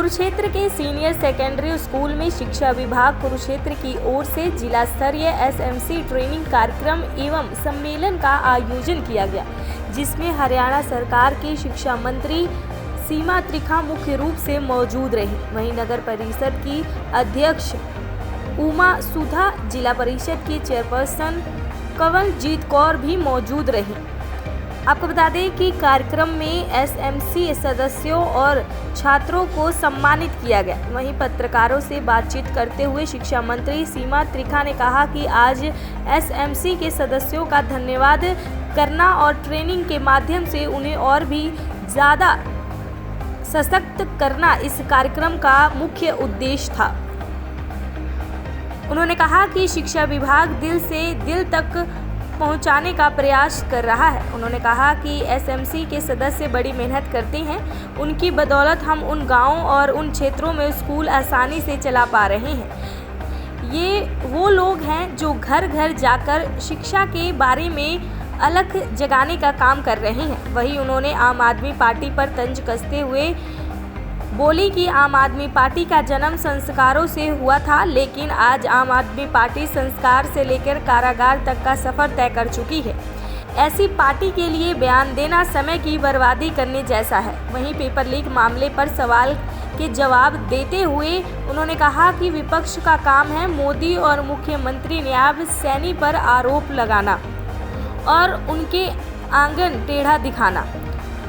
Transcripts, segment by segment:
कुरुक्षेत्र के senior secondary school में शिक्षा विभाग कुरुक्षेत्र की ओर से जिला स्तरीय एसएमसी ट्रेनिंग कार्यक्रम एवं सम्मेलन का आयोजन किया गया, जिसमें हरियाणा सरकार की शिक्षा मंत्री सीमा त्रिखा मुख्य रूप से मौजूद रही। वहीं नगर परिषद की अध्यक्ष उमा सुधा, जिला परिषद की चेयरपर्सन कंवलजीत कौर भी मौजूद रही। आपको बता दें कि कार्यक्रम में एसएमसी सदस्यों और छात्रों को सम्मानित किया गया। वहीं पत्रकारों से बातचीत करते हुए शिक्षा मंत्री सीमा त्रिखा ने कहा कि आज एसएमसी के सदस्यों का धन्यवाद करना और ट्रेनिंग के माध्यम से उन्हें और भी ज़्यादा सशक्त करना इस कार्यक्रम का मुख्य उद्देश्य था। उन्होंने कहा कि शिक्षा विभाग दिल से दिल तक पहुंचाने का प्रयास कर रहा है। उन्होंने कहा कि एसएमसी के सदस्य बड़ी मेहनत करते हैं, उनकी बदौलत हम उन गांवों और उन क्षेत्रों में स्कूल आसानी से चला पा रहे हैं। ये वो लोग हैं जो घर घर जाकर शिक्षा के बारे में अलख जगाने का काम कर रहे हैं। वहीं उन्होंने आम आदमी पार्टी पर तंज कसते हुए बोली कि आम आदमी पार्टी का जन्म संस्कारों से हुआ था, लेकिन आज आम आदमी पार्टी संस्कार से लेकर कारागार तक का सफ़र तय कर चुकी है। ऐसी पार्टी के लिए बयान देना समय की बर्बादी करने जैसा है। वहीं पेपर लीक मामले पर सवाल के जवाब देते हुए उन्होंने कहा कि विपक्ष का काम है मोदी और मुख्यमंत्री नायब सैनी पर आरोप लगाना और उनके आंगन टेढ़ा दिखाना।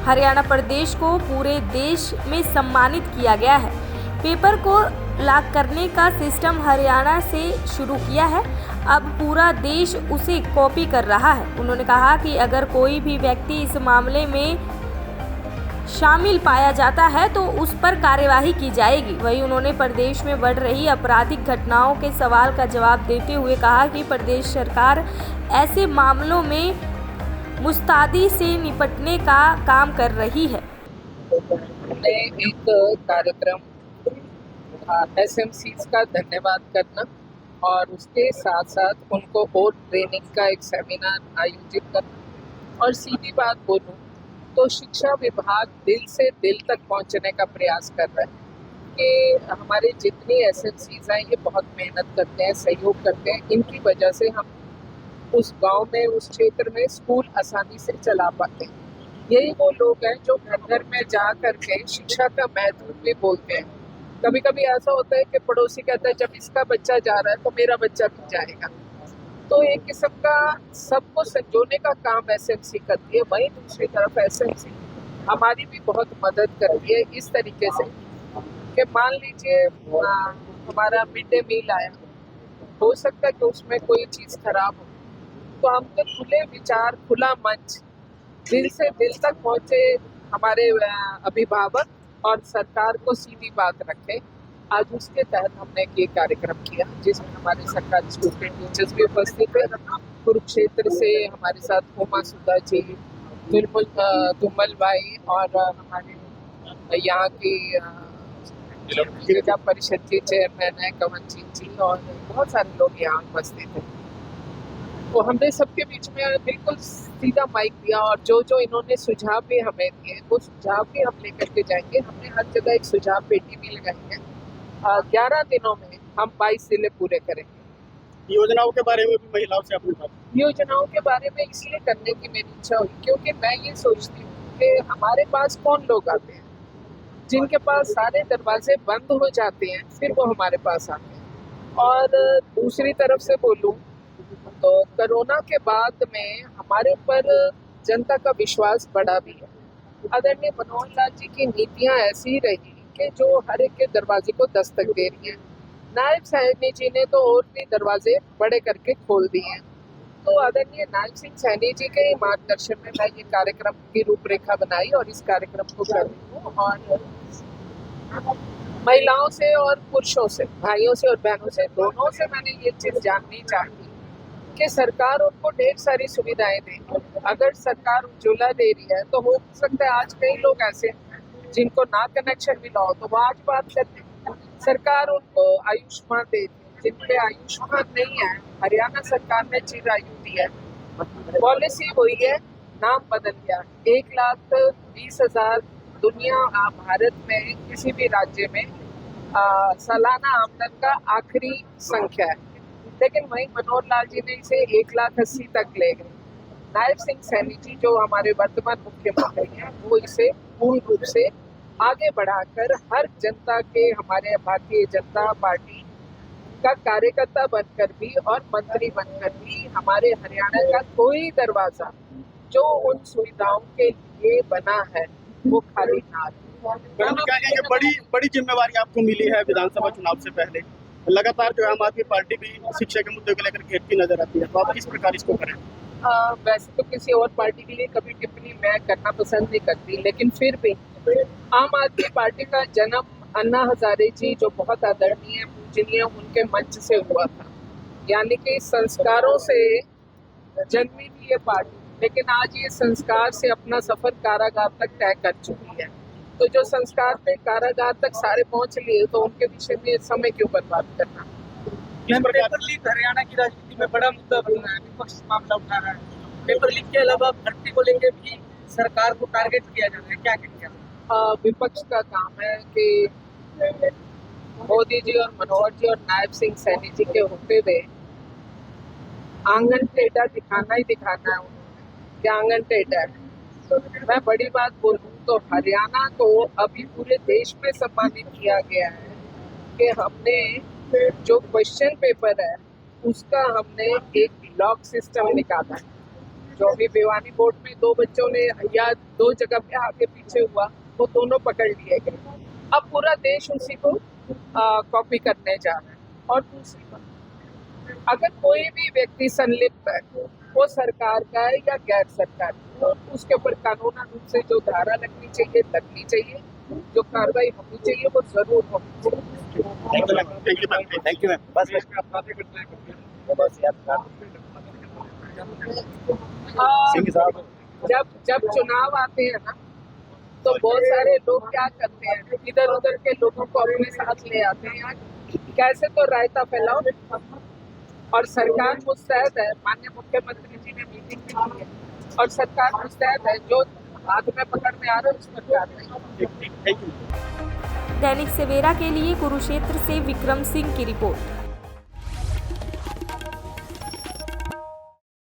हरियाणा प्रदेश को पूरे देश में सम्मानित किया गया है। पेपर को लॉक करने का सिस्टम हरियाणा से शुरू किया है, अब पूरा देश उसे कॉपी कर रहा है। उन्होंने कहा कि अगर कोई भी व्यक्ति इस मामले में शामिल पाया जाता है तो उस पर कार्यवाही की जाएगी। वहीं उन्होंने प्रदेश में बढ़ रही आपराधिक घटनाओं के सवाल का जवाब देते हुए कहा कि प्रदेश सरकार ऐसे मामलों में मुस्तैदी से निपटने का काम कर रही है। हमने एक कार्यक्रम एसएमसीज का धन्यवाद करना और उसके साथ साथ उनको और ट्रेनिंग का एक सेमिनार आयोजित करना, और सीधी बात बोलूं तो शिक्षा विभाग दिल से दिल तक पहुंचने का प्रयास कर रहा है कि हमारे जितनी एसएमसीज हैं ये बहुत मेहनत करते हैं, सहयोग करते हैं। इनकी वजह से हम उस गांव में, उस क्षेत्र में स्कूल आसानी से चला पाते हैं। यही वो लोग हैं जो घर घर में जा करके शिक्षा का महत्व भी बोलते हैं। कभी कभी ऐसा होता है कि पड़ोसी कहता है जब इसका बच्चा जा रहा है तो मेरा बच्चा भी जाएगा। तो एक किस्म का सबको संजोने का काम एसएमसी करती है। वहीं दूसरी तरफ एसएमसी हमारी भी बहुत मदद करती है इस तरीके से कि मान लीजिए हमारा मिड डे मील आया, हो सकता है कि उसमें कोई चीज़ खराब हो, तो हम तो खुले विचार, खुला मंच, दिल से दिल तक पहुँचे हमारे अभिभावक और सरकार को सीधी बात रखें। आज उसके तहत हमने ये कार्यक्रम किया जिसमें हमारे सरकारी स्कूल के टीचर्स भी उपस्थित थे। कुरुक्षेत्र से हमारे साथ उमा सुधा जी, धूमल भाई और हमारे यहाँ की जिला परिषद के चेयरमैन है कंवलजीत जी, और बहुत सारे लोग यहाँ उपस्थित थे। तो हमने सबके बीच में बिल्कुल सीधा माइक दिया और जो इन्होंने सुझाव भी हमें दिए वो सुझाव भी हम लेकर के जाएंगे। हमने हर जगह एक सुझाव पेटी भी लगाई है। 11 दिनों में हम 22 जिले पूरे करेंगे। योजनाओं के बारे में भी महिलाओं से अपनी बात, योजनाओं के बारे में इसलिए करने की मेरी इच्छा हुई क्योंकि मैं ये सोचती हूँ कि हमारे पास कौन लोग आते हैं जिनके पास सारे दरवाजे बंद हो जाते हैं, फिर वो हमारे पास आते हैं। और दूसरी तरफ से बोलूँ तो कोरोना के बाद में हमारे ऊपर जनता का विश्वास बढ़ा भी है। आदरणीय मनोहर लाल जी की नीतियाँ ऐसी रही कि जो हर एक के दरवाजे को दस्तक दे रही हैं। नायब सैनी जी ने तो और भी दरवाजे बड़े करके खोल दिए हैं। तो आदरणीय नायब सिंह सैनी जी के मार्गदर्शन में मैं ये कार्यक्रम की रूपरेखा बनाई और इस कार्यक्रम को कर रही हूँ। और महिलाओं से और पुरुषों से, भाइयों से और बहनों से, दोनों से मैंने ये चीज़ जाननी चाहिए कि सरकार उनको ढेर सारी सुविधाएं दे। अगर सरकार उज्ज्वला दे रही है तो हो सकता है आज कई लोग ऐसे जिनको ना कनेक्शन मिला हो तो वो आज बात करते हैं। सरकार उनको आयुष्मान देती है, जिनके आयुष्मान नहीं है हरियाणा सरकार ने चिरायु दी है। पॉलिसी वही है, नाम बदल गया। 1,20,000 भारत में किसी भी राज्य में सालाना आमदन का आखिरी संख्या है, लेकिन वहीं मनोहर लाल जी ने इसे 1,80,000 तक ले गए। नायब सिंह सैनी जी जो हमारे वर्तमान मुख्यमंत्री हैं, वो इसे पूर्ण रूप से आगे बढ़ाकर हर जनता के, हमारे भारतीय जनता पार्टी का कार्यकर्ता बनकर भी और मंत्री बनकर भी हमारे हरियाणा का कोई दरवाजा जो उन सुविधाओं के लिए बना है वो खाली ना रहे। मैडम क्या कहेंगे, बड़ी जिम्मेवारी आपको मिली है विधानसभा चुनाव से पहले, लगातार जो है आम आदमी पार्टी भी शिक्षा के मुद्दे को लेकर घेरती नजर आती है, तो आप किस प्रकार इसको करें? वैसे तो किसी और पार्टी के लिए कभी टिप्पणी मैं करना पसंद नहीं करती, लेकिन फिर भी आम आदमी पार्टी का जन्म अन्ना हजारे जी जो बहुत आदरणीय पूजनीय उनके मंच से हुआ था, यानी कि संस्कारों से जन्मी थी ये पार्टी, लेकिन आज ये संस्कार से अपना सफर कारागार तक तय कर चुकी है। तो जो संस्कार थे कारागार तक सारे पहुंच लिए, तो उनके विषय में समय क्यों बर्बाद करना। पेपर लीक हरियाणा की राजनीति में बड़ा मुद्दा बन रहा है, विपक्ष मामला उठा रहा है। पेपर लीक के अलावा भर्ती को लेकर भी सरकार को टारगेट किया जा रहा है, क्या कहेंगे? विपक्ष का काम है कि मोदी जी और मनोहर जी और नायब सिंह सैनी जी के होते हुए आंगन टेढ़ा दिखाना ही दिखाना है उन्होंने, क्या आंगन टेढ़ा है। मैं बड़ी बात बोलूँ तो हरियाणा को अभी पूरे देश में सम्मानित किया गया है कि हमने जो क्वेश्चन पेपर है उसका हमने एक लॉक सिस्टम निकाला है। जो अभी भिवानी बोर्ड में 2 बच्चों ने या 2 जगह पे आगे पीछे हुआ, वो दोनों पकड़ लिए गए। अब पूरा देश उसी को कॉपी करने जा रहा है। और दूसरी बात, अगर कोई भी व्यक्ति संलिप्त है, वो सरकार का है या गैर सरकार, तो उसके ऊपर कानूनी रूप से जो धारा लगनी चाहिए, जो कार्रवाई होनी चाहिए वो जरूर होनी चाहिए। Thank you ma'am. बस जब चुनाव आते हैं ना, तो बहुत सारे लोग क्या करते हैं, इधर उधर के लोगों को अपने साथ ले आते हैं, कैसे तो रायता फैलाओ। और सरकार मुस्तैद है, माननीय मुख्यमंत्री जी ने मीटिंग भी की है, और सरकार मुस्तैद है, जो हाथ में पकड़ में आ रहा है उस पर कार्रवाई। दैनिक सवेरा के लिए कुरुक्षेत्र से विक्रम सिंह की रिपोर्ट।